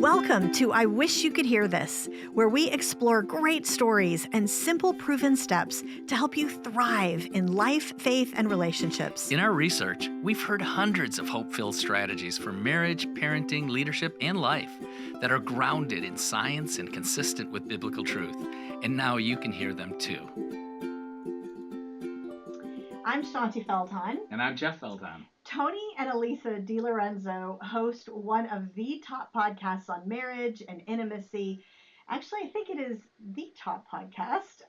Welcome to I Wish You Could Hear This, where we explore great stories and simple proven steps to help you thrive in life, faith, and relationships. In our research, we've heard hundreds of hope-filled strategies for marriage, parenting, leadership, and life that are grounded in science and consistent with biblical truth. And now you can hear them too. I'm Shaunti Feldhahn. And I'm Jeff Feldhahn. Tony and Alisa DiLorenzo host one of the top podcasts on marriage and intimacy. Actually, I think it is the top podcast,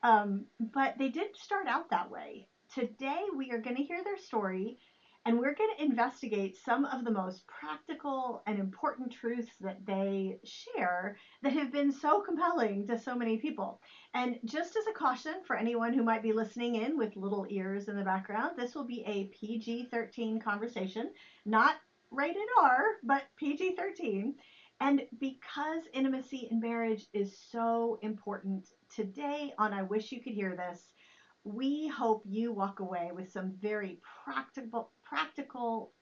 but they did start out that way. Today, we are going to hear their story, and we're going to investigate some of the most practical and important truths that they share that have been so compelling to so many people. And just as a caution for anyone who might be listening in with little ears in the background, this will be a PG-13 conversation, not rated R, but PG-13. And because intimacy in marriage is so important, today on I Wish You Could Hear This, we hope you walk away with some very practical,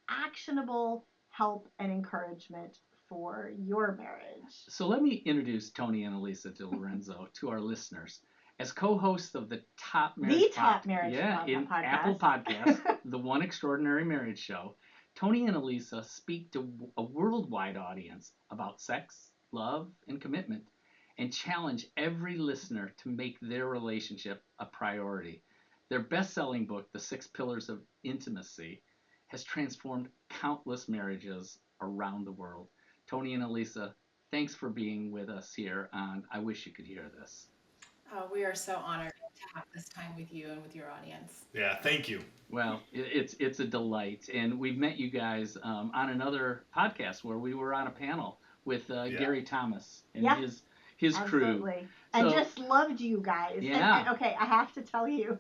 actionable help and encouragement for your marriage. So let me introduce Tony and Alisa DiLorenzo to our listeners. As co-hosts of the top marriage podcast, in Apple Podcasts, the One Extraordinary Marriage Show, Tony and Alisa speak to a worldwide audience about sex, love, and commitment, and challenge every listener to make their relationship a priority. Their best-selling book, The 6 Pillars of Intimacy, has transformed countless marriages around the world. Tony and Alisa, thanks for being with us here on I Wish You Could Hear This. We are so honored to have this time with you and with your audience. Yeah, thank you. Well, it's a delight. And we've met you guys on another podcast where we were on a panel with Gary Thomas and his crew. Absolutely. And just loved you guys. Yeah. And okay, I have to tell you.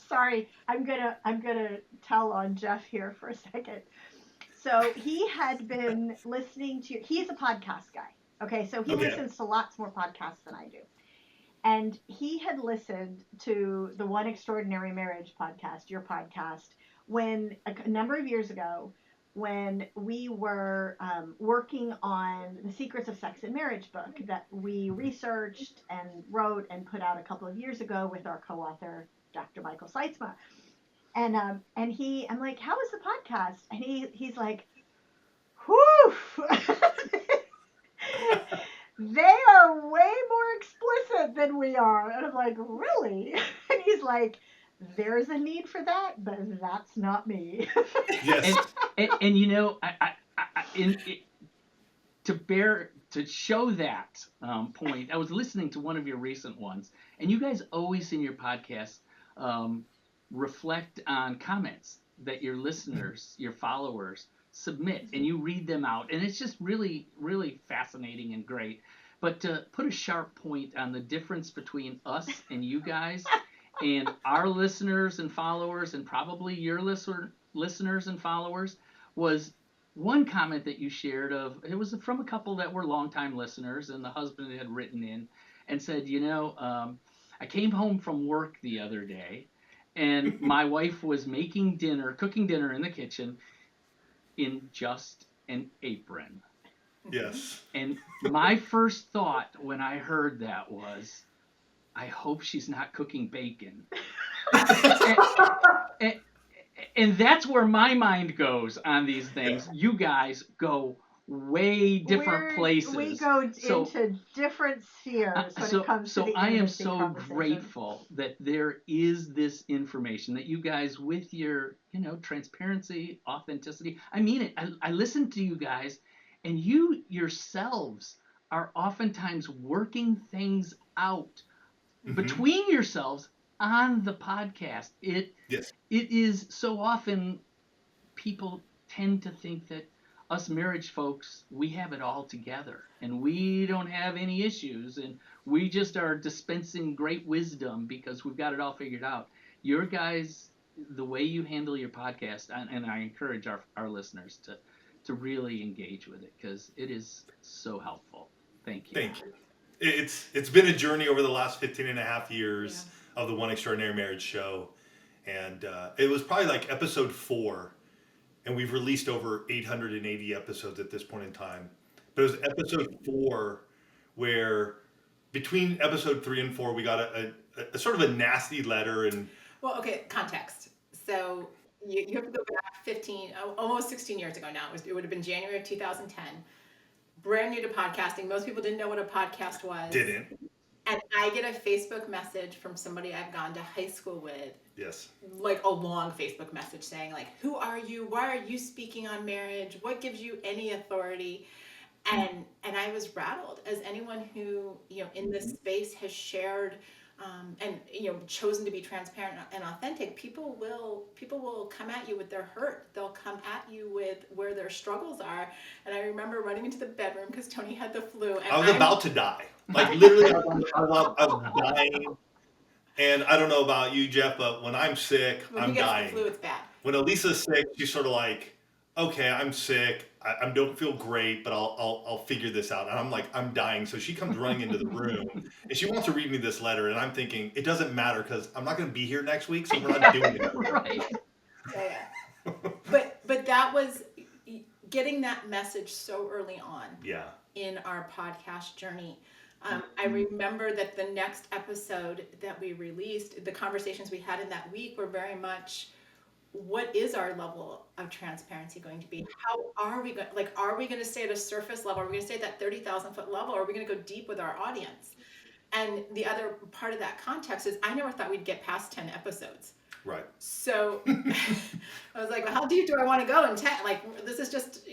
Sorry, I'm gonna tell on Jeff here for a second. So he had been listening to. He's a podcast guy. Okay, so he listens to lots more podcasts than I do. And he had listened to the One Extraordinary Marriage podcast, your podcast, when a number of years ago, when we were working on the Secrets of Sex and Marriage book that we researched and wrote and put out a couple of years ago with our co-author, Dr. Michael Seitzma. And I'm like, how is the podcast? And he's like, whew, they are way more explicit than we are. And I'm like, really? And he's like, there's a need for that, but that's not me. Yes. And you know, to show that point, I was listening to one of your recent ones, and you guys always in your podcast reflect on comments that your listeners, your followers submit, and you read them out, and it's just really, really fascinating and great. But to put a sharp point on the difference between us and you guys and our listeners and followers, and probably your listeners and followers, was one comment that you shared it was from a couple that were longtime listeners, and the husband had written in and said, I came home from work the other day, and my wife was cooking dinner in the kitchen in just an apron. Yes. And my first thought when I heard that was, I hope she's not cooking bacon. And that's where my mind goes on these things. Yeah. You guys go way different places. We go into different spheres when it comes to the I am so grateful that there is this information that you guys, with your transparency, authenticity. I mean it. I listen to you guys, and you yourselves are oftentimes working things out between yourselves on the podcast. It is so often people tend to think that us marriage folks, we have it all together and we don't have any issues and we just are dispensing great wisdom because we've got it all figured out. Your guys, the way you handle your podcast, and I encourage our listeners to really engage with it because it is so helpful. Thank you. Thank you. It's been a journey over the last 15 and a half years of the One Extraordinary Marriage Show. And it was probably like episode 4. And we've released over 880 episodes at this point in time. but it was episode 4 where between episode 3 and 4 we got a sort of a nasty letter. And Well, okay, context. So you have to go back 15, almost 16 years ago now. It would have been January of 2010. Brand new to podcasting. Most people didn't know what a podcast was. didn't. And I get a Facebook message from somebody I've gone to high school with, Yes. like a long Facebook message saying like, who are you? Why are you speaking on marriage? What gives you any authority? And I was rattled, as anyone who, in this space has shared and chosen to be transparent and authentic. People will come at you with their hurt. They'll come at you with where their struggles are. And I remember running into the bedroom because Tony had the flu. And I was about to die. Like literally, I was dying. And I don't know about you, Jeff, but when I'm sick, when I'm he gets dying. the flu, it's bad. When Alisa's sick, she's sort of like, okay, I'm sick. I don't feel great, but I'll figure this out. And I'm like, I'm dying. So she comes running into the room and she wants to read me this letter. And I'm thinking, it doesn't matter because I'm not going to be here next week. So we're not doing it. Right. Yeah. But that was getting that message so early on. Yeah. In our podcast journey. I remember that the next episode that we released, the conversations we had in that week were very much, what is our level of transparency going to be? How are we going? Like, are we going to stay at a surface level? Are we going to stay at that 30,000 foot level? Or are we going to go deep with our audience? And the other part of that context is, I never thought we'd get past 10 episodes. Right. So I was like, well, how deep do I want to go in 10? Like, this is just,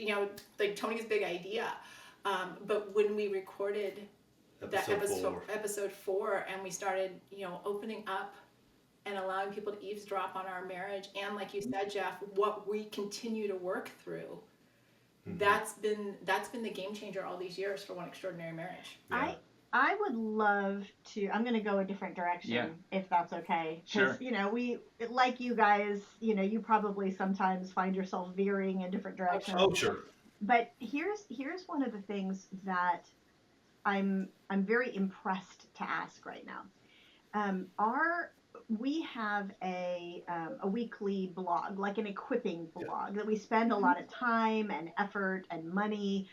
like Tony's big idea. But when we recorded episode 4, and we started, opening up and allowing people to eavesdrop on our marriage, and like you said, Jeff, what we continue to work through, that's been the game changer all these years for One Extraordinary Marriage. Yeah. I would love to, I'm going to go a different direction, if that's okay. Sure. We, like you guys, you probably sometimes find yourself veering in different directions. Oh, sure. But here's one of the things that I'm very impressed to ask right now. We have a weekly blog, like an equipping blog, that we spend a lot of time and effort and money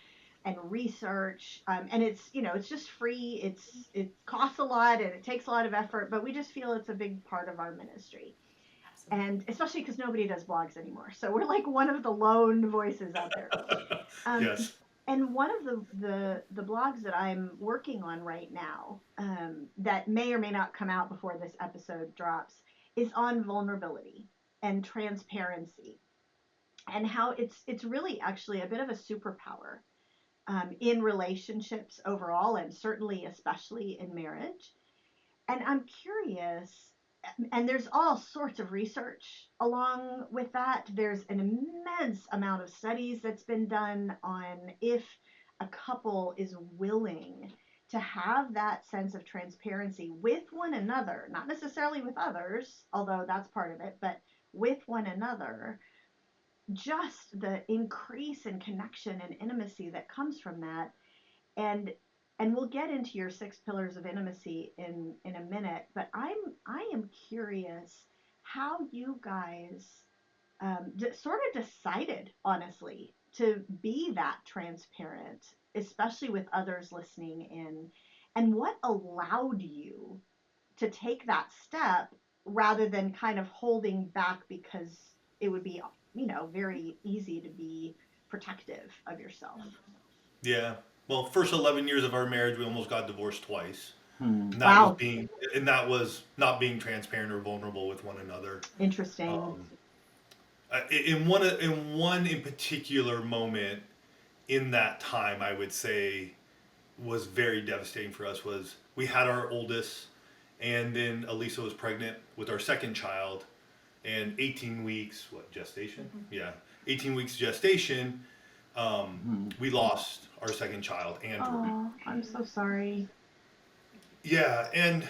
and research, and it's just free. It costs a lot and it takes a lot of effort, but we just feel it's a big part of our ministry. Absolutely. And especially because nobody does blogs anymore, so we're like one of the lone voices out there. Yes. And one of the blogs that I'm working on right now, that may or may not come out before this episode drops, is on vulnerability and transparency, and how it's really actually a bit of a superpower in relationships overall, and certainly especially in marriage. And I'm curious, and there's all sorts of research along with that. There's an immense amount of studies that's been done on if a couple is willing to have that sense of transparency with one another, not necessarily with others, although that's part of it, but with one another, just the increase in connection and intimacy that comes from that. And we'll get into your 6 pillars of intimacy in a minute, but I am curious how you guys sort of decided, honestly, to be that transparent, especially with others listening in, and what allowed you to take that step rather than kind of holding back because it would be, very easy to be protective of yourself. Yeah. Well, first 11 years of our marriage, we almost got divorced twice. And Wow. that was not being transparent or vulnerable with one another. Interesting. In one in particular moment in that time, I would say was very devastating for us, was we had our oldest, and then Alisa was pregnant with our second child, and 18 weeks, gestation? Mm-hmm. Yeah. 18 weeks gestation, we lost our second child, Andrew. Oh, I'm so sorry. Yeah, and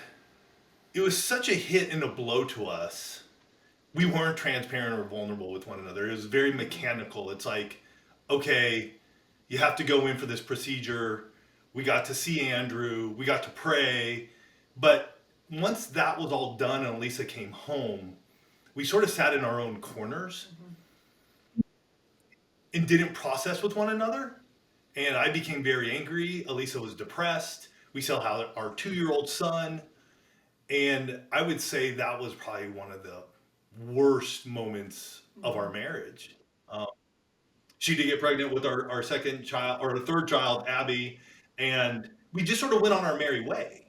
it was such a hit and a blow to us. We weren't transparent or vulnerable with one another. It was very mechanical. It's like, okay, you have to go in for this procedure. We got to see Andrew. We got to pray. But once that was all done and Alisa came home, we sort of sat in our own corners and didn't process with one another. And I became very angry. Alisa was depressed. We still had our 2-year-old son. And I would say that was probably one of the worst moments of our marriage. Um, she did get pregnant with our second child, or the third child, Abby. And we just sort of went on our merry way.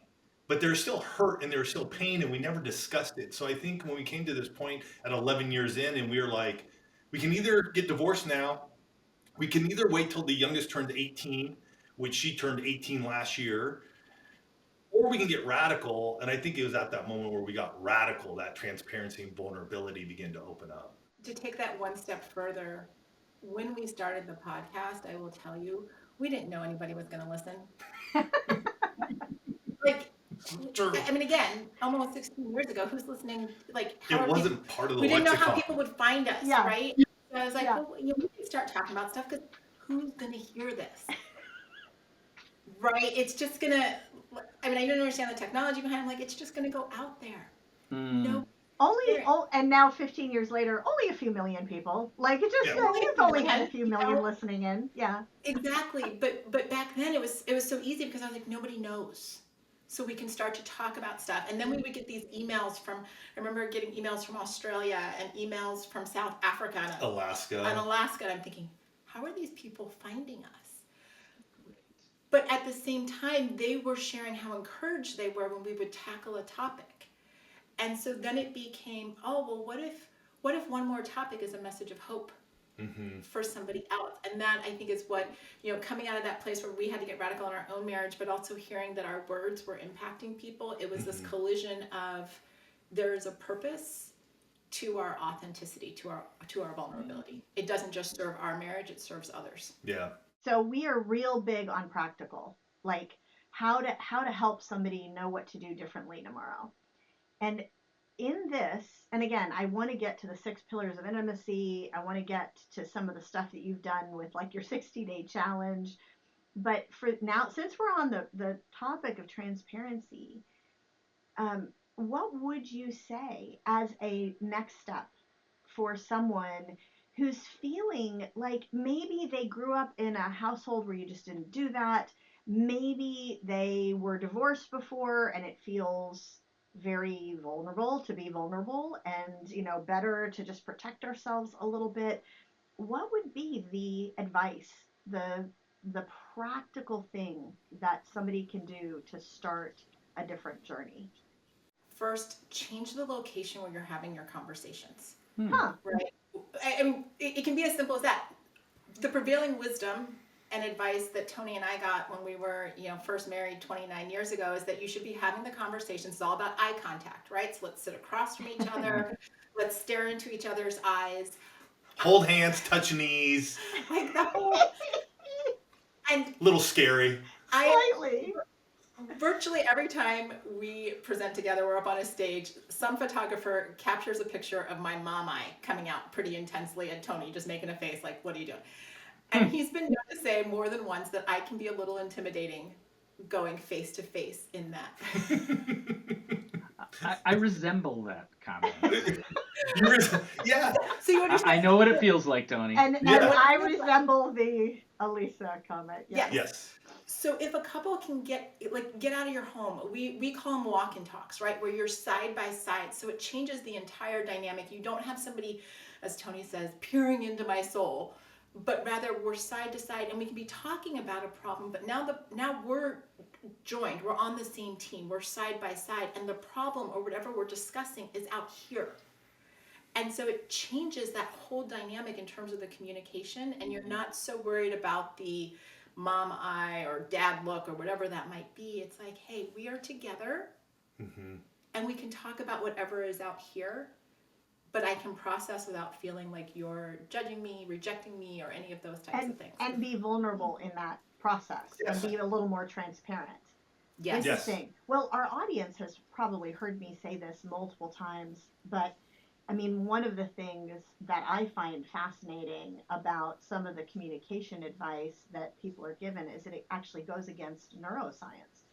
But there's still hurt and there's still pain, and we never discussed it. So I think when we came to this point at 11 years in, and we were like, we can either get divorced now, we can either wait till the youngest turns 18, which she turned 18 last year, or we can get radical. And I think it was at that moment where we got radical that transparency and vulnerability began to open up. To take that one step further, when we started the podcast, I will tell you, we didn't know anybody was going to listen. Like, True. I mean, again, almost 16 years ago, who's listening? Like, how It wasn't part of the we didn't know lexicon. how people would find us, Yeah. right? So I was like, well, we can start talking about stuff, because who's going to hear this? Right? It's just going to, I mean, I don't understand the technology behind it. I'm like, it's just going to go out there. No. And now 15 years later, only a few million people. Like, it just, you've only had a few million listening in. Yeah. Exactly. But back then it was so easy, because I was like, nobody knows. So we can start to talk about stuff. And then we would get these emails I remember getting emails from Australia and emails from South Africa. And Alaska. And I'm thinking, how are these people finding us? But at the same time, they were sharing how encouraged they were when we would tackle a topic. And so then it became, what if one more topic is a message of hope for somebody else? And that, I think, is what, coming out of that place where we had to get radical in our own marriage, but also hearing that our words were impacting people. It was this collision of, there is a purpose to our authenticity, to our vulnerability. It doesn't just serve our marriage, it serves others. Yeah. So we are real big on practical, like how to help somebody know what to do differently tomorrow. And in this, and again, I want to get to the 6 pillars of intimacy. I want to get to some of the stuff that you've done with like your 60-day challenge. But for now, since we're on the topic of transparency, what would you say as a next step for someone who's feeling like maybe they grew up in a household where you just didn't do that? Maybe they were divorced before and it feels very vulnerable to be vulnerable, and better to just protect ourselves a little bit. What would be the advice, the practical thing that somebody can do to start a different journey? First, change the location where you're having your conversations. Huh. Right? I mean, it can be as simple as that. The prevailing wisdom and advice that Tony and I got when we were, first married 29 years ago is that you should be having the conversations. It's all about eye contact, right? So let's sit across from each other. Let's stare into each other's eyes. Hold hands, touch knees. Like the whole... And little scary. Slightly. Virtually every time we present together, we're up on a stage, some photographer captures a picture of my mom eye coming out pretty intensely, and Tony just making a face like, what are you doing? And he's been known to say more than once that I can be a little intimidating going face to face in that. I resemble that comment. Yeah. So you understand? I know what it feels like, Tony. And I resemble the Alisa comment. Yeah. Yes. So if a couple can get out of your home, we call them walk and talks, right? Where you're side by side. So it changes the entire dynamic. You don't have somebody, as Tony says, peering into my soul, but rather we're side to side, and we can be talking about a problem, but now we're joined. We're on the same team. We're side by side, and the problem or whatever we're discussing is out here. And so it changes that whole dynamic in terms of the communication, and you're not so worried about the mom eye or dad look or whatever that might be. It's like, hey, we are together, and we can talk about whatever is out here, but I can process without feeling like you're judging me, rejecting me, or any of those types of things. And be vulnerable in that process, and be a little more transparent. Yes. Interesting. Well, our audience has probably heard me say this multiple times, but I mean, one of the things that I find fascinating about some of the communication advice that people are given is that it actually goes against neuroscience.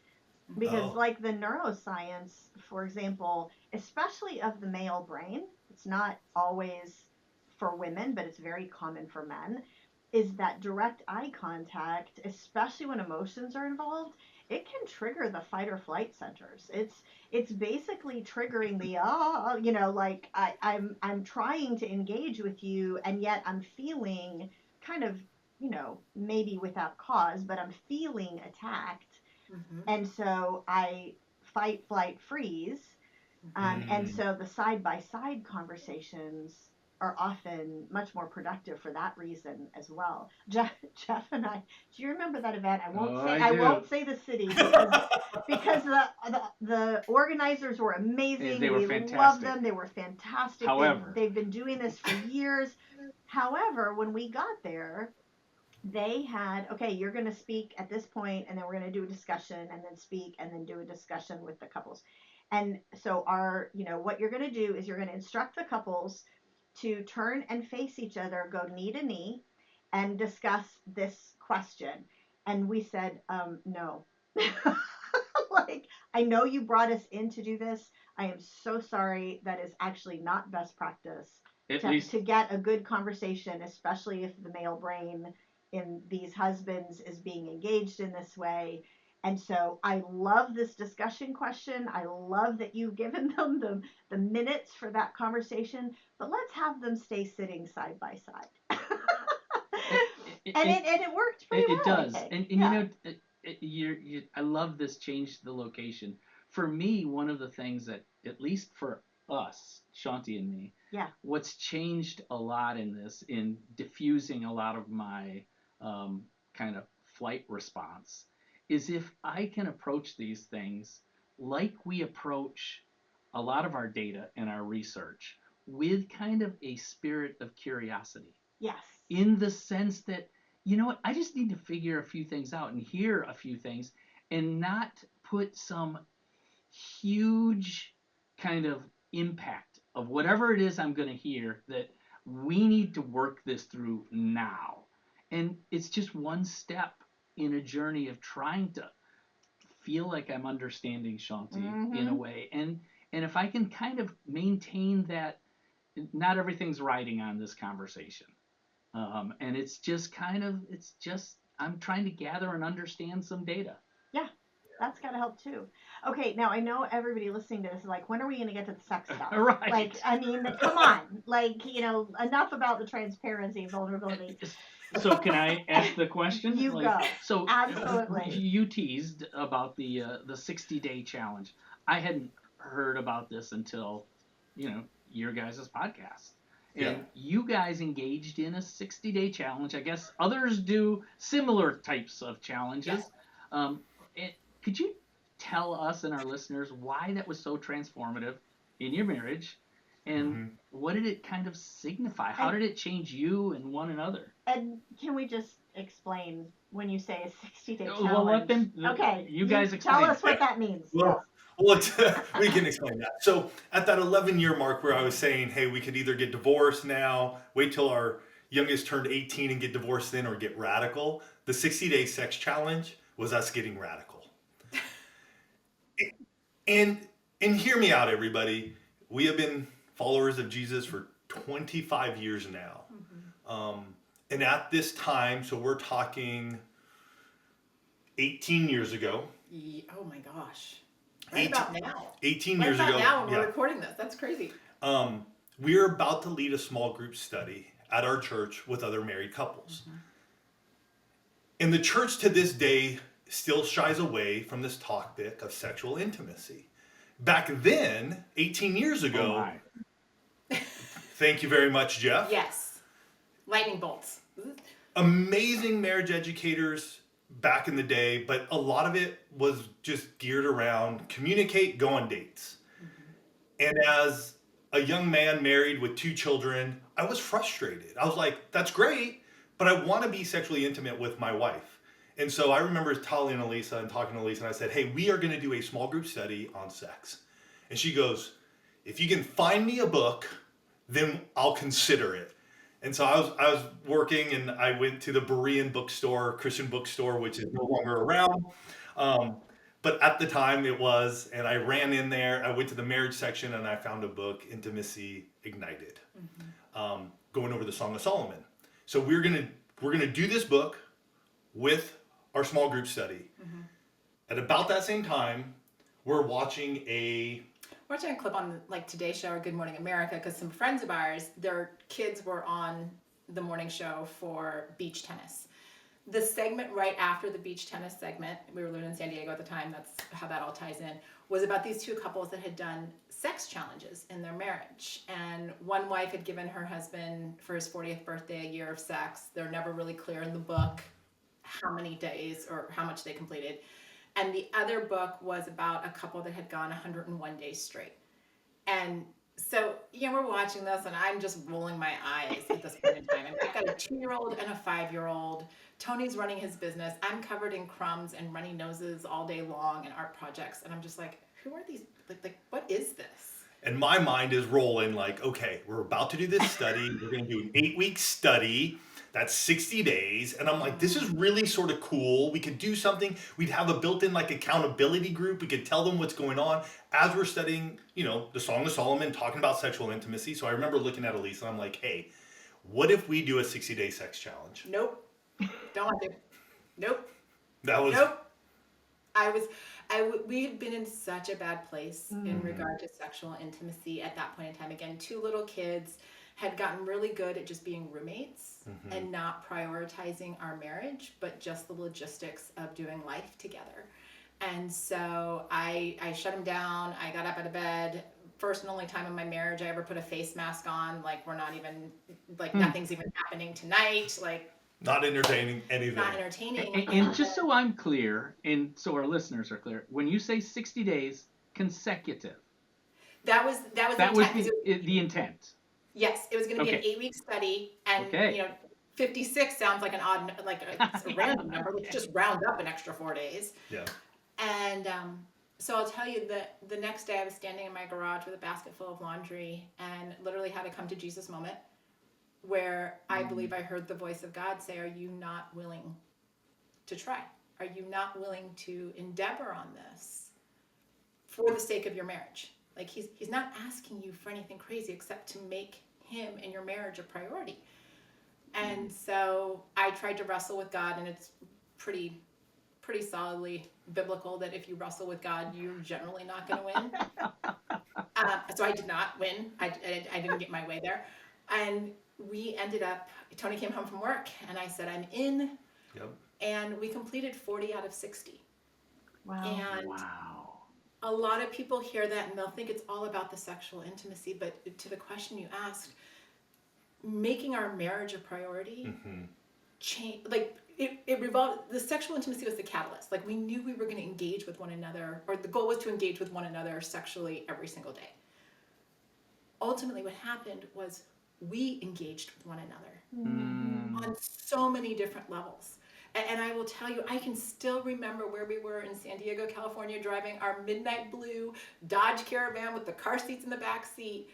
Because like the neuroscience, for example, especially of the male brain, it's not always for women, but it's very common for men. is that direct eye contact, especially when emotions are involved, it can trigger the fight or flight centers. It's basically triggering the like I'm trying to engage with you, and yet I'm feeling kind of, maybe without cause, but I'm feeling attacked. Mm-hmm. And so I fight, flight, freeze. And so the side by side conversations are often much more productive for that reason as well. Jeff and I, do you remember that event? I won't say the city because the organizers were amazing. They were we fantastic. loved them. They were fantastic. However, they've been doing this for years. However, when we got there, they had, okay, you're going to speak at this point, and then we're going to do a discussion, and then speak, and then do a discussion with the couples. And so what you're going to do is you're going to instruct the couples to turn and face each other, go knee to knee, and discuss this question. And we said, no. Like, I know you brought us in to do this. I am so sorry. That is actually not best practice to get a good conversation, especially if the male brain in these husbands is being engaged in this way. And so I love this discussion question. I love that you've given them the minutes for that conversation, but let's have them stay sitting side by side. It worked pretty well. It does. And I love this change to the location. For me, one of the things that, at least for us, Shaunti and me, what's changed a lot in this, in diffusing a lot of my kind of flight response, is if I can approach these things like we approach a lot of our data and our research, with kind of a spirit of curiosity. Yes. In the sense that, you know what, I just need to figure a few things out and hear a few things, and not put some huge kind of impact of whatever it is I'm going to hear, that we need to work this through now. And it's just one step in a journey of trying to feel like I'm understanding Shaunti in a way. And if I can kind of maintain that, not everything's riding on this conversation. And it's just I'm trying to gather and understand some data. Yeah, that's got to help too. Okay, now I know everybody listening to this is like, when are we going to get to the sex stuff? Right. Like, I mean, come on. Like, enough about the transparency and vulnerability. So can I ask the question? You go. So absolutely. You teased about the 60-day challenge. I hadn't heard about this until, your guys' podcast. And you guys engaged in a 60-day challenge. I guess others do similar types of challenges. Yeah. Could you tell us and our listeners why that was so transformative in your marriage? And what did it kind of signify? How did it change you and one another? And can we just explain when you say a 60-day challenge? Well, let them. Okay. You guys explain. Tell us what that means. Well, we can explain that. So at that 11-year mark where I was saying, hey, we could either get divorced now, wait till our youngest turned 18 and get divorced then, or get radical, the 60-day sex challenge was us getting radical. And hear me out, everybody. We have been followers of Jesus for 25 years now. And at this time, so we're talking 18 years ago. Oh my gosh. Right about now. 18 years ago. Now when we're recording this. That's crazy. We're about to lead a small group study at our church with other married couples. And the church to this day still shies away from this topic of sexual intimacy. Back then, 18 years ago, thank you very much, Jeff. Yes. Lightning bolts. Amazing marriage educators back in the day, but a lot of it was just geared around communicate, go on dates. And as a young man married with 2 children, I was frustrated. I was like, that's great, but I want to be sexually intimate with my wife. And so I remember telling Alisa and talking to Alisa, and I said, hey, we are going to do a small group study on sex. And she goes, if you can find me a book, then I'll consider it. And so I was working, and I went to the Berean bookstore, Christian bookstore, which is no longer around. But at the time it was, and I ran in there, I went to the marriage section, and I found a book, Intimacy Ignited, going over the Song of Solomon. So we're going to we're going to do this book with our small group study. Mm-hmm. At about that same time, we're watching a clip on like Today Show or Good Morning America, because some friends of ours, their kids were on the morning show for beach tennis. The segment right after the beach tennis segment, we were living in San Diego at the time, that's how that all ties in, was about these two couples that had done sex challenges in their marriage. And one wife had given her husband for his 40th birthday a year of sex. They're never really clear in the book how many days or how much they completed. And the other book was about a couple that had gone 101 days straight. And so, we're watching this and I'm just rolling my eyes at this point in time. And I've got a 2-year-old and a 5-year-old. Tony's running his business. I'm covered in crumbs and runny noses all day long and art projects. And I'm just like, who are these? Like what is this? And my mind is rolling like, okay, we're about to do this study. We're going to do an 8-week study. That's 60 days. And I'm like, this is really sort of cool. We could do something. We'd have a built-in like accountability group. We could tell them what's going on as we're studying, the Song of Solomon, talking about sexual intimacy. So I remember looking at Alisa and I'm like, hey, what if we do a 60-day sex challenge? Nope. Don't want to. Nope. Nope. We had been in such a bad place in regard to sexual intimacy at that point in time. Again, 2 little kids, had gotten really good at just being roommates and not prioritizing our marriage, but just the logistics of doing life together. And so I shut him down. I got up out of bed. First and only time in my marriage I ever put a face mask on. Like, we're not even, like, nothing's even happening tonight. Like, not entertaining anything. Not entertaining. And just so I'm clear, and so our listeners are clear, when you say 60 days consecutive, that was the intent. Yes, it was going to be an 8-week study, and 56 sounds like an odd, like it's a random number. Let's just round up an extra 4 days. Yeah. And so I'll tell you that the next day I was standing in my garage with a basket full of laundry, and literally had a come to Jesus moment, where I believe I heard the voice of God say, "Are you not willing to try? Are you not willing to endeavor on this for the sake of your marriage?" Like, he's not asking you for anything crazy except to make him and your marriage a priority. And so I tried to wrestle with God, and it's pretty solidly biblical that if you wrestle with God, you're generally not going to win. So I did not win. I didn't get my way there. And we ended up, Tony came home from work, and I said, I'm in. Yep. And we completed 40 out of 60. Wow. And a lot of people hear that and they'll think it's all about the sexual intimacy, but to the question you asked, making our marriage a priority, change, like it revolved. The sexual intimacy was the catalyst. Like, we knew we were going to engage with one another, or the goal was to engage with one another sexually every single day. Ultimately, what happened was we engaged with one another on so many different levels. And I will tell you, I can still remember where we were in San Diego, California, driving our midnight blue Dodge Caravan with the car seats in the back seat,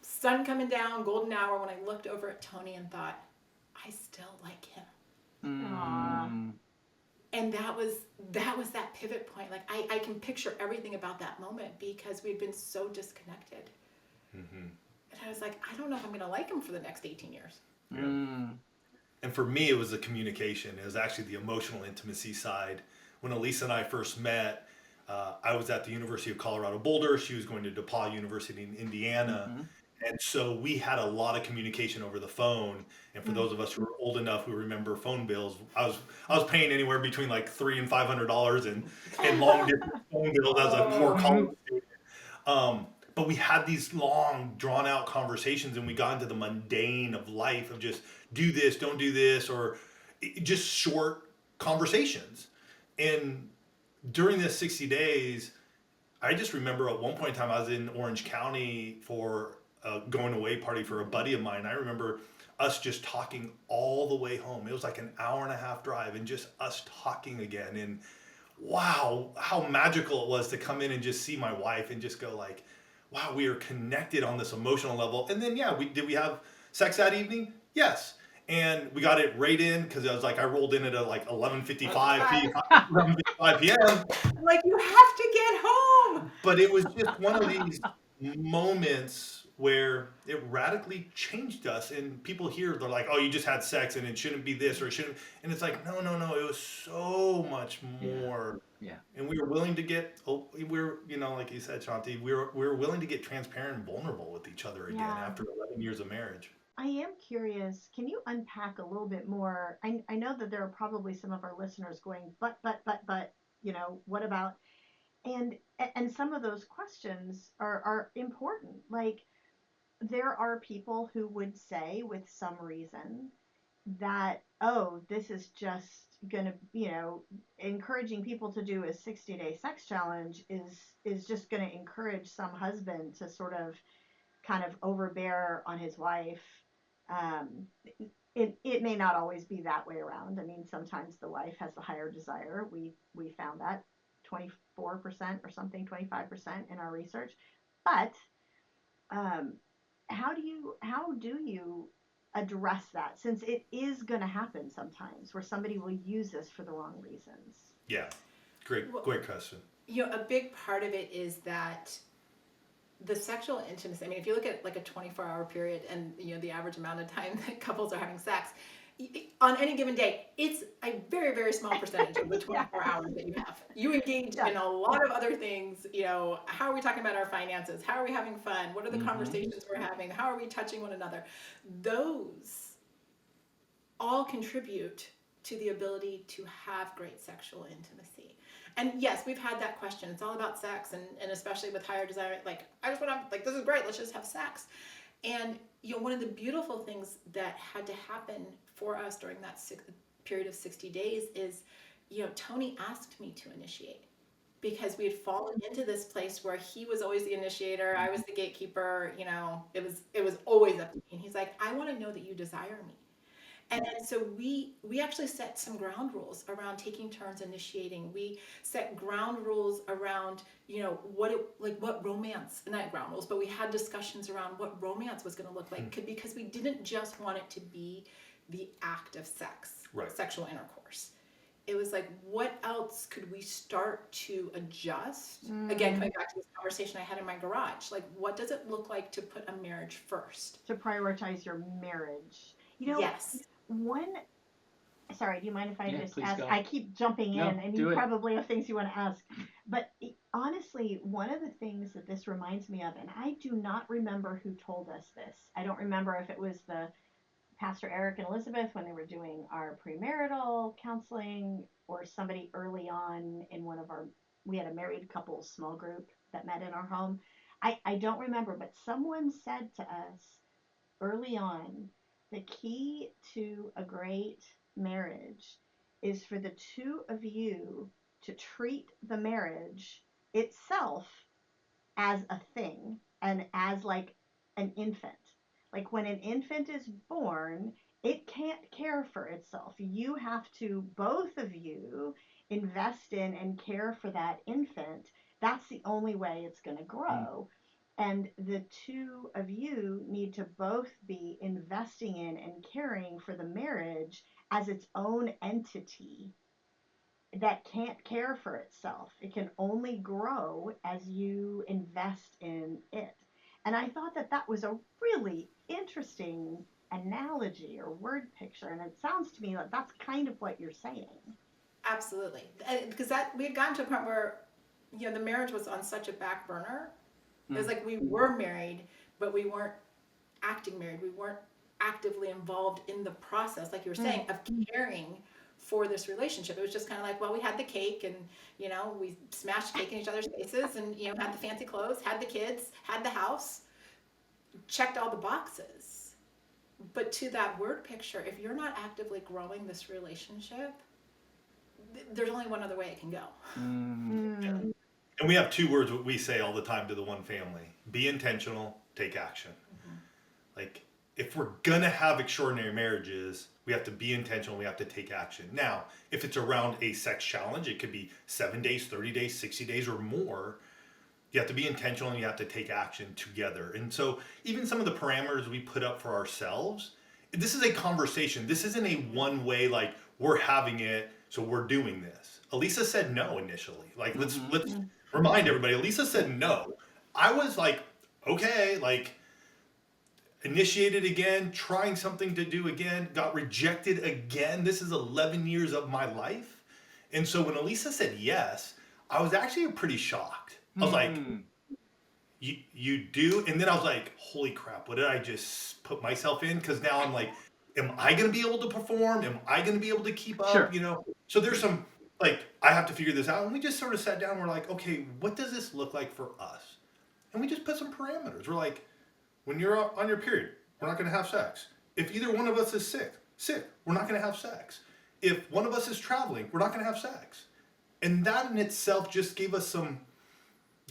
sun coming down, golden hour, when I looked over at Tony and thought, I still like him. And that was that pivot point. Like, I can picture everything about that moment because we'd been so disconnected. And I was like, I don't know if I'm going to like him for the next 18 years. And for me, it was the communication. It was actually the emotional intimacy side. When Alisa and I first met, I was at the University of Colorado Boulder. She was going to DePauw University in Indiana. And so we had a lot of communication over the phone. And for those of us who are old enough who remember phone bills, I was paying anywhere between like $300 and $500 in long distance phone bills as a poor college student. But we had these long, drawn-out conversations, and we got into the mundane of life of just do this, don't do this, or just short conversations. And during this 60 days, I just remember at one point in time, I was in Orange County for a going-away party for a buddy of mine. I remember us just talking all the way home. It was like an hour-and-a-half drive, and just us talking again. And wow, how magical it was to come in and just see my wife and just go like, wow, we are connected on this emotional level. And then, did we have sex that evening? Yes. And we got it right in because I was like, I rolled in at like 11:55 p.m. Like, you have to get home. But it was just one of these moments where it radically changed us. And people here, they're like, oh, you just had sex and it shouldn't be this or it shouldn't. And it's like, no, it was so much more. Yeah. And we were willing to get, like you said, Shaunti, we were willing to get transparent and vulnerable with each other again after 11 years of marriage. I am curious, can you unpack a little bit more? I know that there are probably some of our listeners going, but, what about? And some of those questions are important. Like, there are people who would say with some reason that, oh, this is just going to, encouraging people to do a 60-day sex challenge is just going to encourage some husband to sort of kind of overbear on his wife. It may not always be that way around. I mean, sometimes the wife has the higher desire. We found that 24% or something, 25% in our research. But how do you address that, since it is going to happen sometimes where somebody will use this for the wrong reasons? Yeah, great question. A big part of it is that the sexual intimacy, I mean, if you look at like a 24-hour period and, the average amount of time that couples are having sex, on any given day, it's a very, very small percentage of the 24 hours that you have. You engage in a lot of other things. How are we talking about our finances? How are we having fun? What are the conversations we're having? How are we touching one another? Those all contribute to the ability to have great sexual intimacy. And yes, we've had that question. It's all about sex, and especially with higher desire, like, I just want to, like, this is great, let's just have sex. And, one of the beautiful things that had to happen for us during that period of 60 days is, Tony asked me to initiate, because we had fallen into this place where he was always the initiator, I was the gatekeeper, it was always up to me. And he's like, I want to know that you desire me. And so we actually set some ground rules around taking turns initiating. We set ground rules around, what romance, not ground rules, but we had discussions around what romance was going to look like, because we didn't just want it to be the act of sex, sexual intercourse. It was like, what else could we start to adjust? Again, coming back to this conversation I had in my garage, like, what does it look like to put a marriage first? To prioritize your marriage. Yes. Sorry, do you mind if I just ask? Go. I keep jumping in, and you probably have things you want to ask. But honestly, one of the things that this reminds me of, and I do not remember who told us this. I don't remember if it was the Pastor Eric and Elizabeth when they were doing our premarital counseling, or somebody early on in we had a married couples small group that met in our home. I don't remember, but someone said to us early on, the key to a great marriage is for the two of you to treat the marriage itself as a thing, and as like an infant. Like, when an infant is born, it can't care for itself. You have to, both of you, invest in and care for that infant. That's the only way it's going to grow. And the two of you need to both be investing in and caring for the marriage as its own entity that can't care for itself. It can only grow as you invest in it. And I thought that was a really interesting analogy or word picture. And it sounds to me like that's kind of what you're saying. Absolutely. Because we had gotten to a point where, the marriage was on such a back burner. It was like we were married, but we weren't acting married. We weren't actively involved in the process, like you were saying, of caring for this relationship. It was just kind of like, well, we had the cake, and, we smashed cake in each other's faces, and, had the fancy clothes, had the kids, had the house, checked all the boxes. But to that word picture, if you're not actively growing this relationship, there's only one other way it can go. And we have two words we say all the time to the one family: be intentional, take action. Like, if we're gonna have extraordinary marriages, we have to be intentional, we have to take action. Now, if it's around a sex challenge, it could be 7 days, 30 days, 60 days or more. You have to be intentional and you have to take action together. And so even some of the parameters we put up for ourselves, this is a conversation. This isn't a one way, like, we're having it, so we're doing this. Alisa said no initially. Like, let's remind everybody, Alisa said no. I was like, okay, like, initiated again, trying something to do again, got rejected again. This is 11 years of my life. And so when Alisa said yes, I was actually pretty shocked. I was like, you do? And then I was like, holy crap, what did I just put myself in? Because now I'm like, am I going to be able to perform? Am I going to be able to keep up? Sure. You know? So there's some, like, I have to figure this out. And we just sort of sat down and we're like, okay, what does this look like for us? And we just put some parameters. We're like, when you're on your period, we're not going to have sex. If either one of us is sick, we're not going to have sex. If one of us is traveling, we're not going to have sex. And that in itself just gave us some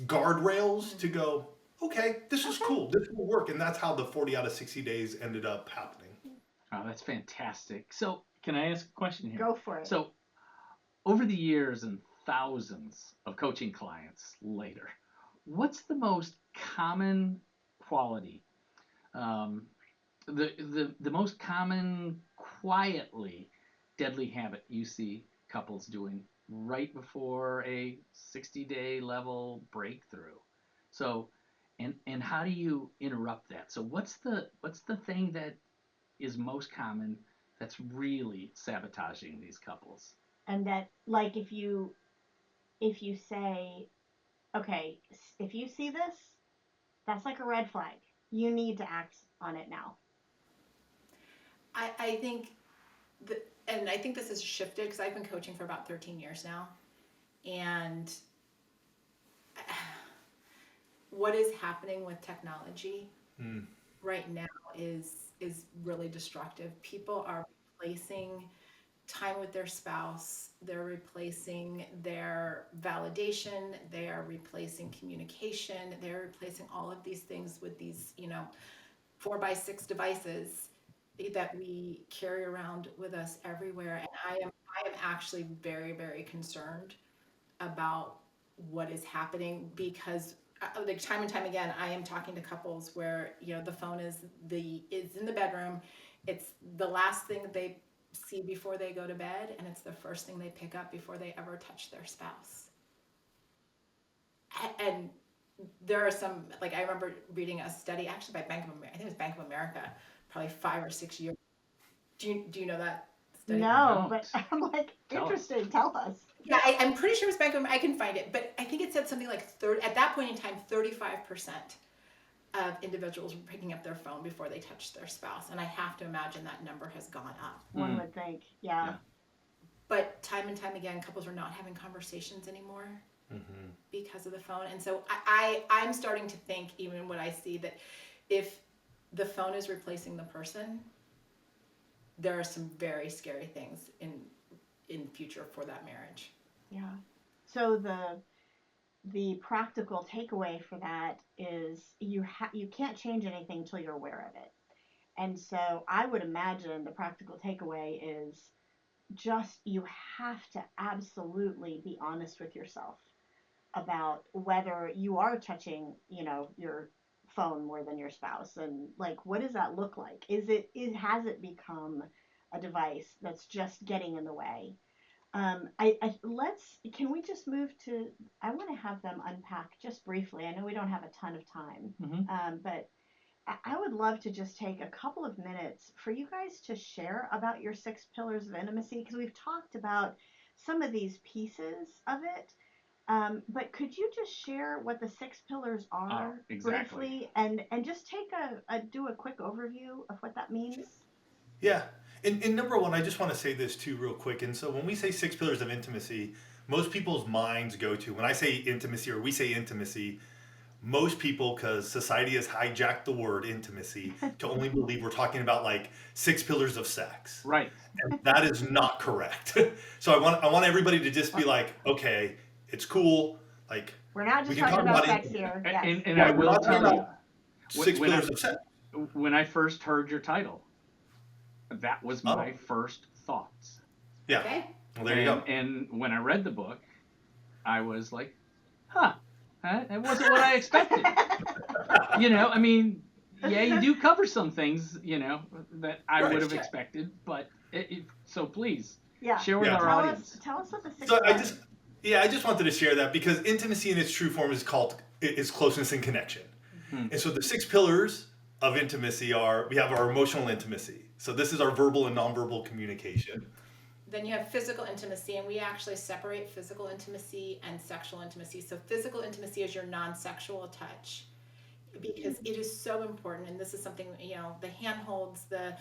guardrails to go, okay, this is cool. This will work. And that's how the 40 out of 60 days ended up happening. Oh, that's fantastic. So can I ask a question here? Go for it. So over the years and thousands of coaching clients later, what's the most common quality, the most common quietly deadly habit you see couples doing right before a 60-day level breakthrough? So, and how do you interrupt that? So what's the thing that is most common that's really sabotaging these couples? And that, like, if you say, okay, if you see this, that's like a red flag. You need to act on it now. I think and I think this has shifted because I've been coaching for about 13 years now. And what is happening with technology right now is really destructive. People are replacing time with their spouse. They're replacing their validation. They are replacing communication. They're replacing all of these things with these, 4x6 devices that we carry around with us everywhere. And I am actually very, very concerned about what is happening because like time and time again, I am talking to couples where, the phone is in the bedroom. It's the last thing they see before they go to bed, and it's the first thing they pick up before they ever touch their spouse. And there are some, like I remember reading a study actually by Bank of America, I think it was Bank of America, probably 5 or 6 years. Do you know that study? No, but I'm like, interesting. Tell us. Yeah, I'm pretty sure it was Bank of America. I can find it, but I think it said something like at that point in time, 35% of individuals were picking up their phone before they touched their spouse, and I have to imagine that number has gone up. One would think, yeah. But time and time again, couples are not having conversations anymore because of the phone, and so I'm starting to think, even when I see that if the phone is replacing the person, there are some very scary things in future for that marriage. Yeah. So the practical takeaway for that is you can't change anything until you're aware of it. And so I would imagine the practical takeaway is just you have to absolutely be honest with yourself about whether you are touching, your phone more than your spouse, and like, what does that look like? Has it become a device that's just getting in the way? Can we just move to, I want to have them unpack just briefly. I know we don't have a ton of time, but I would love to just take a couple of minutes for you guys to share about your 6 pillars of intimacy, because we've talked about some of these pieces of it. But could you just share what the 6 pillars are briefly, and just do a quick overview of what that means? Yeah. And number one, I just want to say this too real quick. And so when we say 6 pillars of intimacy, most people's minds go to, when I say intimacy or we say intimacy, most people, because society has hijacked the word intimacy to only believe we're talking about like 6 pillars of sex. Right. And that is not correct. So I want everybody to just be like, okay, it's cool. Like, we're not just talking about sex here. Yes. And I will tell you, 6 pillars of sex. When I first heard your title, that was my first thoughts. Yeah. Okay. Well, there you go. And when I read the book, I was like, it wasn't what I expected. You do cover some things, that I would have expected, but so please share with our audience. Tell us what the 6 pillars. I just wanted to share that because intimacy in its true form is closeness and connection. And so the 6 pillars of intimacy are, we have our emotional intimacy. So this is our verbal and nonverbal communication. Then you have physical intimacy, and we actually separate physical intimacy and sexual intimacy. So physical intimacy is your non-sexual touch, because it is so important. And this is something, the handholds, the,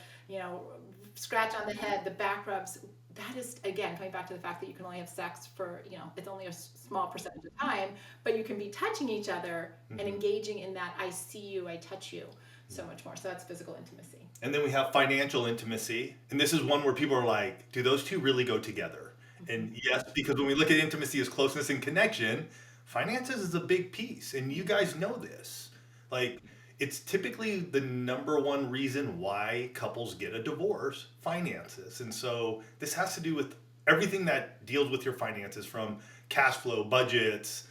scratch on the head, the back rubs. That is, again, coming back to the fact that you can only have sex for, it's only a small percentage of time, but you can be touching each other and engaging in that I see you, I touch you, so much more. So that's physical intimacy. And then we have financial intimacy. And this is one where people are like, do those two really go together? And yes, because when we look at intimacy as closeness and connection, finances is a big piece. And you guys know this. Like, it's typically the number one reason why couples get a divorce, finances. And so this has to do with everything that deals with your finances, from cash flow, budgets,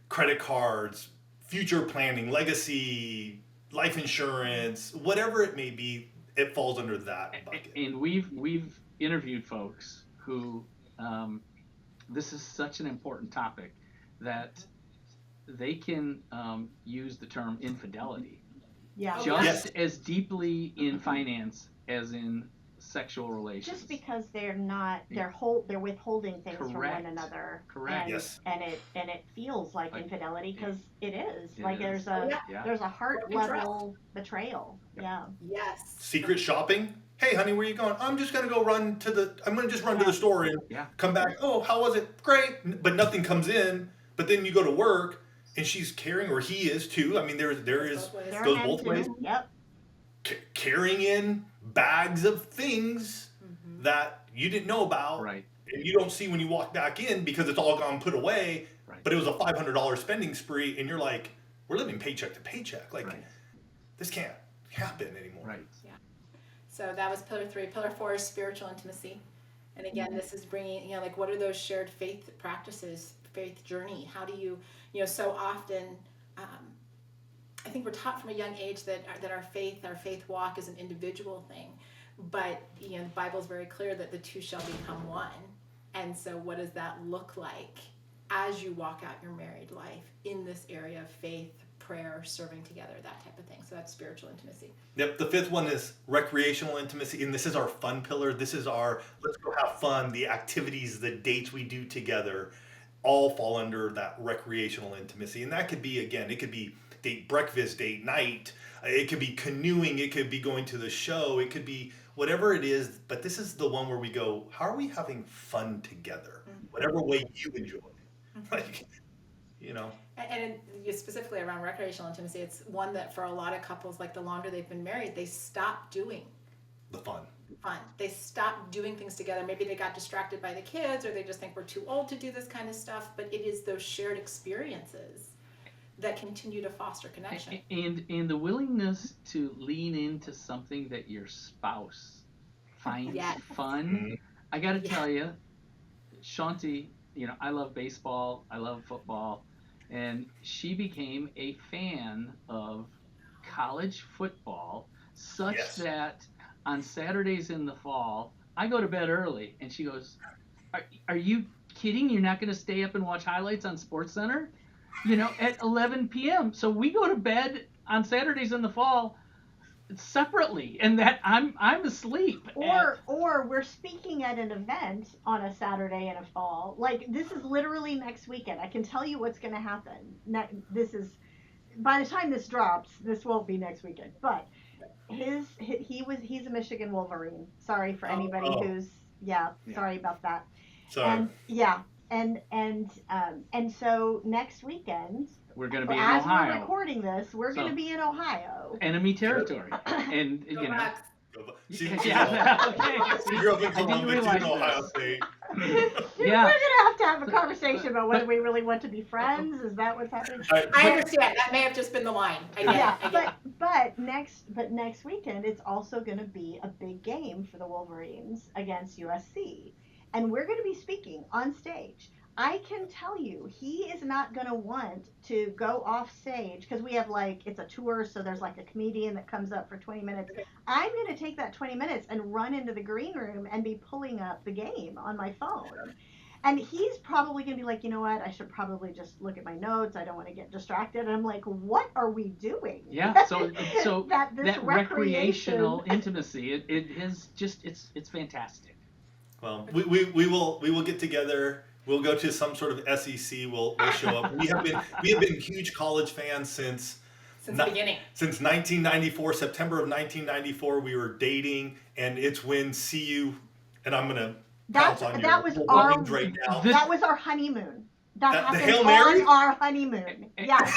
credit cards, future planning, legacy, life insurance, whatever it may be, it falls under that bucket. And we've interviewed folks who, this is such an important topic that they can use the term infidelity just as deeply in finance as in sexual relations. Just because they're withholding things from one another. Correct. And it feels like infidelity, because it is. There's a heart level betrayal. Yeah. Yes. Secret shopping. Hey, honey, where are you going? I'm just gonna go run to the store and come back. Oh, how was it? Great. But nothing comes in. But then you go to work, and she's carrying, or he is too. I mean, there is goes both ways. Yep. Carrying in bags of things that you didn't know about, right? And you don't see when you walk back in because it's all gone put away. Right. But it was a $500 spending spree, and you're like, we're living paycheck to paycheck. Like, this can't happen anymore. Right. Yeah. So that was pillar 3. Pillar 4 is spiritual intimacy. And again, this is bringing, what are those shared faith practices, faith journey? How do you, so often, I think we're taught from a young age that our faith walk is an individual thing. But, the Bible is very clear that the two shall become one. And so what does that look like as you walk out your married life in this area of faith, prayer, serving together, that type of thing? So that's spiritual intimacy. Yep. The 5th one is recreational intimacy. And this is our fun pillar. This is our, let's go have fun. The activities, the dates we do together all fall under that recreational intimacy. And that could be, again, it could be date breakfast, date night. It could be canoeing. It could be going to the show. It could be whatever it is. But this is the one where we go, how are we having fun together? Whatever way you enjoy. Like, And specifically around recreational intimacy, it's one that for a lot of couples, like the longer they've been married, they stop doing the fun. They stop doing things together. Maybe they got distracted by the kids, or they just think we're too old to do this kind of stuff. But it is those shared experiences that continue to foster connection. And the willingness to lean into something that your spouse finds fun. I got to tell you, Shaunti, I love baseball, I love football, and she became a fan of college football, such that on Saturdays in the fall, I go to bed early, and she goes, are you kidding? You're not going to stay up and watch highlights on SportsCenter? At 11 p.m. So we go to bed on Saturdays in the fall separately, and that I'm asleep. Or we're speaking at an event on a Saturday in a fall. Like, this is literally next weekend. I can tell you what's going to happen. This is, by the time this drops, this won't be next weekend. But he's a Michigan Wolverine. Sorry for anybody who's sorry about that. Sorry. And so next weekend, we're going to be in as Ohio. We're recording this, we're going to be in Ohio. Enemy territory. And, She grew up in Columbus, in Ohio State. We're going to have a conversation about whether we really want to be friends. Is that what's happening? I understand. That may have just been the line. But next weekend, it's also going to be a big game for the Wolverines against USC. And we're going to be speaking on stage. I can tell you, he is not going to want to go off stage, because we have it's a tour, so there's a comedian that comes up for 20 minutes. I'm going to take that 20 minutes and run into the green room and be pulling up the game on my phone. And he's probably going to be like, you know what? I should probably just look at my notes. I don't want to get distracted. And I'm like, what are we doing? Yeah. So that recreational intimacy, it is just it's fantastic. Well, we will get together. We'll go to some sort of SEC. We'll show up. We have been huge college fans since the beginning. Since 1994, September of 1994, we were dating, and it's when CU, and I'm gonna pounce on that your was our right now. that was our honeymoon. That the happened Hail Mary? on our honeymoon. Yes.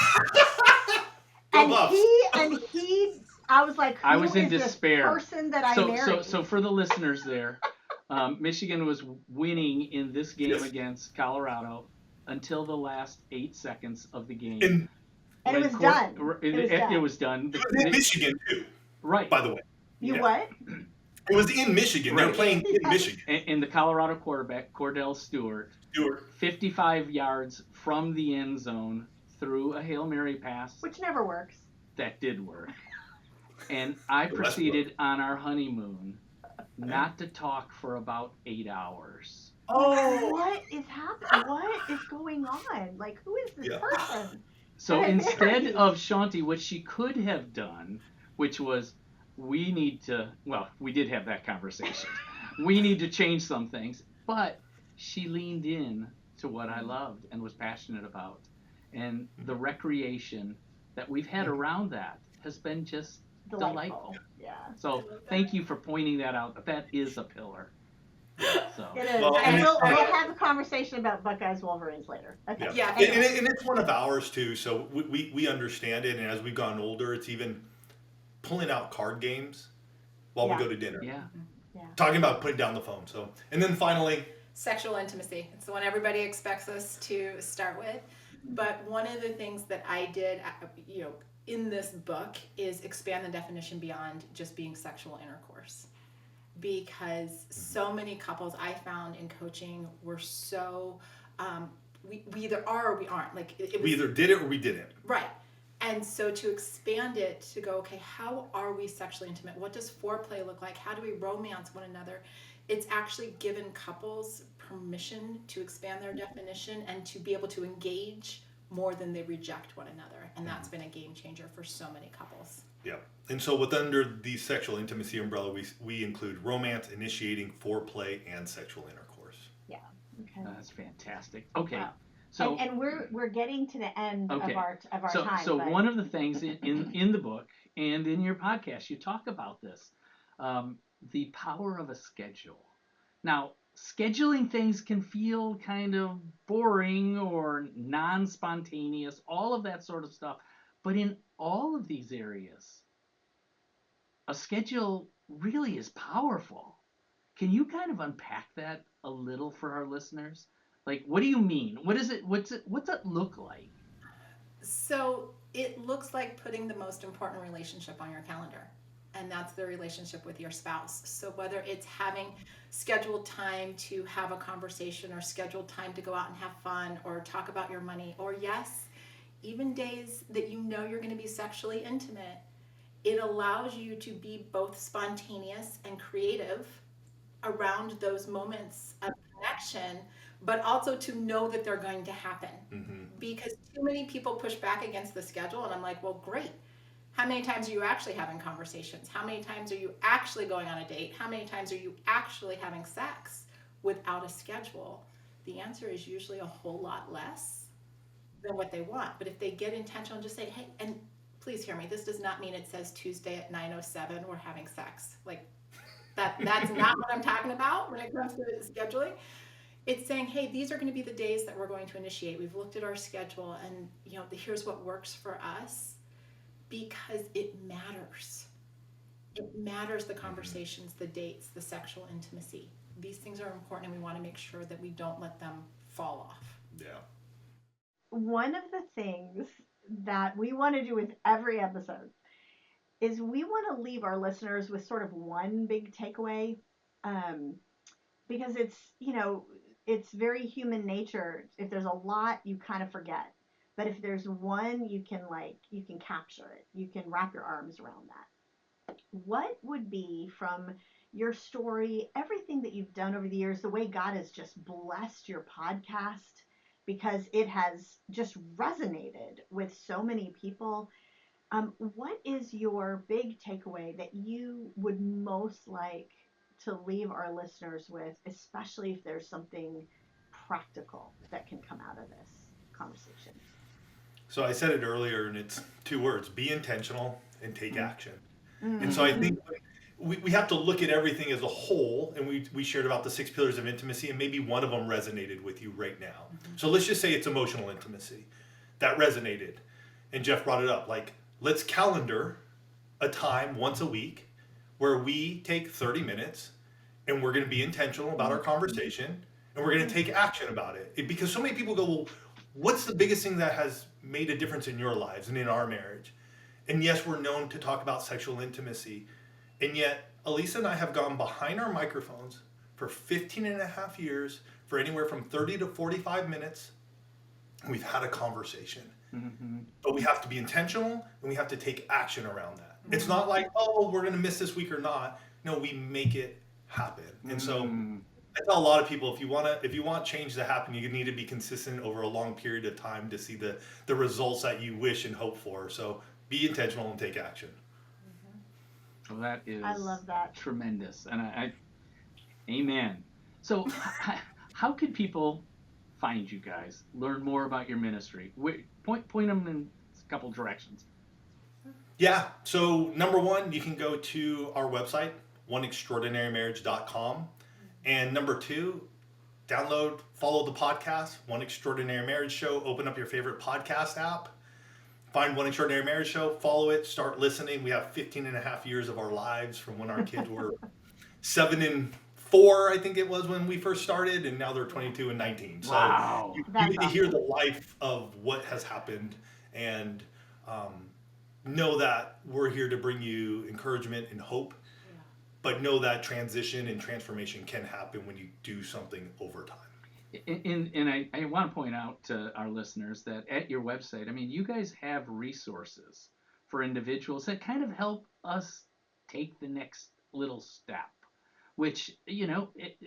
and he, I was like, I was in this despair. Person that I married? So for the listeners there, Michigan was winning in this game against Colorado until the last 8 seconds of the game. And it was done. It was done. It was in Michigan too. Right. By the way. What? It was in Michigan. Right. They were playing in Michigan. And the Colorado quarterback, Cordell Stewart, 55 yards from the end zone threw a Hail Mary pass. Which never works. That did work. And I proceeded on our honeymoon not to talk for about 8 hours. Oh, what is happening? What is going on? Like, who is this person? So instead of Shaunti, what she could have done, which was, we did have that conversation. We need to change some things. But she leaned in to what I loved and was passionate about. And the recreation that we've had around that has been just delightful. Yeah. So thank you for pointing that out. That is a pillar. So. It is. Well, and we'll have a conversation about Buckeyes Wolverines later. Okay. Yeah. Anyway. And it's one of ours too, so we understand it, and as we've gotten older, it's even pulling out card games while we go to dinner. Yeah. Talking about putting down the phone. So, and then finally, sexual intimacy. It's the one everybody expects us to start with. But one of the things that I did, in this book is expand the definition beyond just being sexual intercourse. Because so many couples I found in coaching were so, we either are or we aren't. Like we either did it or we didn't. Right. And so to expand it to go, okay, how are we sexually intimate? What does foreplay look like? How do we romance one another? It's actually given couples permission to expand their definition and to be able to engage more than they reject one another. And that's been a game changer for so many couples. Yeah. And so under the sexual intimacy umbrella, we include romance, initiating, foreplay, and sexual intercourse. Yeah. Okay. That's fantastic. Okay. Wow. So and we're getting to the end of our time. So one of the things in the book and in your podcast, you talk about this, the power of a schedule. Now, scheduling things can feel kind of boring or non-spontaneous, all of that sort of stuff. But in all of these areas, a schedule really is powerful. Can you kind of unpack that a little for our listeners? Like, what do you mean? What's it look like? So it looks like putting the most important relationship on your calendar, and that's the relationship with your spouse. So whether it's having scheduled time to have a conversation or scheduled time to go out and have fun or talk about your money, or yes, even days that you know you're going to be sexually intimate, it allows you to be both spontaneous and creative around those moments of connection, but also to know that they're going to happen. Mm-hmm. Because too many people push back against the schedule, and I'm like, well, great. How many times are you actually having conversations? How many times are you actually going on a date? How many times are you actually having sex without a schedule? The answer is usually a whole lot less than what they want. But if they get intentional and just say, hey, and please hear me, this does not mean it says Tuesday at 9:07 we're having sex. Like that's not what I'm talking about when it comes to scheduling. It's saying, hey, these are going to be the days that we're going to initiate. We've looked at our schedule, and here's what works for us, because it matters. It matters, the conversations, the dates, the sexual intimacy. These things are important, and we want to make sure that we don't let them fall off. Yeah. One of the things that we want to do with every episode is we want to leave our listeners with sort of one big takeaway, because it's very human nature. If there's a lot, you kind of forget. But if there's one, you can capture it. You can wrap your arms around that. What would be from your story, everything that you've done over the years, the way God has just blessed your podcast, because it has just resonated with so many people. What is your big takeaway that you would most like to leave our listeners with, especially if there's something practical that can come out of this conversation? So I said it earlier, and it's 2 words: be intentional and take action. Mm-hmm. And so I think we have to look at everything as a whole, and we shared about the 6 pillars of intimacy, and maybe one of them resonated with you right now. So let's just say it's emotional intimacy. That resonated. And Jeff brought it up. Like, let's calendar a time once a week where we take 30 minutes and we're going to be intentional about our conversation, and we're going to take action about it. Because so many people go, well, what's the biggest thing that has made a difference in your lives and in our marriage? And yes, we're known to talk about sexual intimacy. And yet, Alisa and I have gone behind our microphones for 15 and a half years for anywhere from 30 to 45 minutes. And we've had a conversation. Mm-hmm. But we have to be intentional, and we have to take action around that. Mm-hmm. It's not like, oh, we're going to miss this week or not. No, we make it happen. Mm-hmm. And so I tell a lot of people, if you want change to happen, you need to be consistent over a long period of time to see the results that you wish and hope for. So be intentional and take action. Well, that is, I love that. Tremendous. And I amen. So how could people find you guys, learn more about your ministry? Point them in a couple directions. Yeah. So number 1, you can go to our website, oneextraordinarymarriage.com. And number 2, download, follow the podcast, One Extraordinary Marriage Show. Open up your favorite podcast app. Find One Extraordinary Marriage Show, follow it, start listening. We have 15 and a half years of our lives from when our kids were 7 and 4, I think it was when we first started, and now they're 22 and 19. So wow. you get to hear the life of what has happened, and know that we're here to bring you encouragement and hope, but know that transition and transformation can happen when you do something over time. And I want to point out to our listeners that at your website, I mean, you guys have resources for individuals that kind of help us take the next little step, which,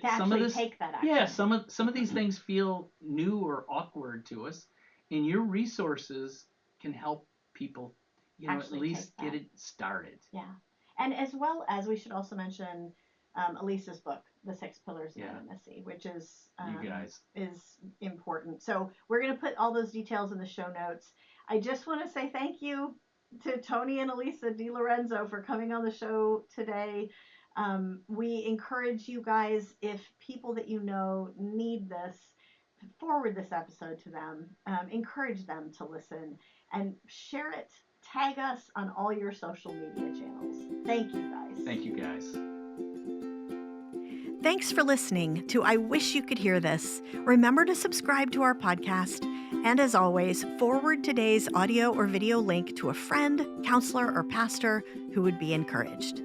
some of this, take that action. Yeah, some of these things feel new or awkward to us, and your resources can help people, at least get it started. Yeah. And as well as, we should also mention Alisa's book, The 6 Pillars of Intimacy, which is important. So we're going to put all those details in the show notes. I just want to say thank you to Tony and Alisa DiLorenzo for coming on the show today. We encourage you guys, if people that you know need this, forward this episode to them. Encourage them to listen and share it. Tag us on all your social media channels. Thank you, guys. Thank you, guys. Thanks for listening to I Wish You Could Hear This. Remember to subscribe to our podcast. And as always, forward today's audio or video link to a friend, counselor, or pastor who would be encouraged.